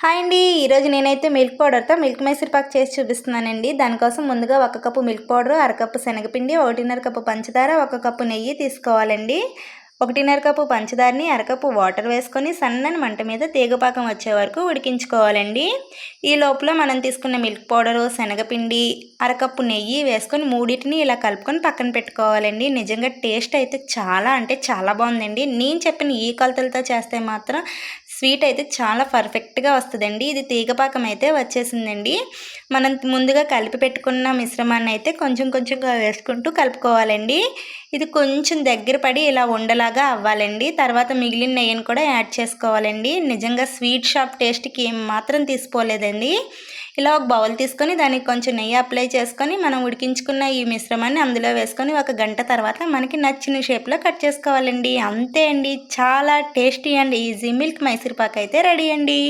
Hi అండి. ఈరోజు నేనైతే మిల్క్ పౌడర్తో మిల్క్ మైసూర్ పాక్ చేసి చూపిస్తున్నానండి. దానికోసం ముందుగా 1 కప్పు మిల్క్ పౌడరు, 1/2 కప్పు శనగపిండి, 1.5 కప్పు పంచదార, 1 కప్పు నెయ్యి తీసుకోవాలండి. 1.5 కప్పు పంచదారని 1/2 కప్పు వాటర్ వేసుకొని సన్నని మంట మీద తీగపాకం వచ్చే వరకు ఉడికించుకోవాలండి. ఈ లోపల మనం తీసుకున్న మిల్క్ పౌడరు, శనగపిండి, 1/2 కప్పు నెయ్యి వేసుకొని మూడింటిని ఇలా కలుపుకొని పక్కన పెట్టుకోవాలండి. నిజంగా టేస్ట్ అయితే చాలా అంటే చాలా బాగుందండి. నేను చెప్పిన ఈ కొలతలతో చేస్తే మాత్రం స్వీట్ అయితే చాలా పర్ఫెక్ట్గా వస్తుందండి. ఇది తీగపాకం అయితే వచ్చేసిందండి. మనం ముందుగా కలిపి పెట్టుకున్న మిశ్రమాన్ని అయితే కొంచెం కొంచెంగా వేసుకుంటూ కలుపుకోవాలండి. ఇది కొంచెం దగ్గర పడి ఇలా ఉండలాగా అవ్వాలండి. తర్వాత మిగిలిన నెయ్యిని కూడా యాడ్ చేసుకోవాలండి. నిజంగా స్వీట్ షాప్ టేస్ట్కి ఏం మాత్రం తీసుకోలేదండి. ఇలా ఒక బౌల్ తీసుకొని దానికి కొంచెం నెయ్యి అప్లై చేసుకొని మనం ఉడికించుకున్న ఈ మిశ్రమాన్ని అందులో వేసుకొని 1 గంట తర్వాత మనకి నచ్చిన షేప్లో కట్ చేసుకోవాలండి. అంతే అండి, చాలా tasty and easy milk Mysore Pak అయితే రెడీ అండి.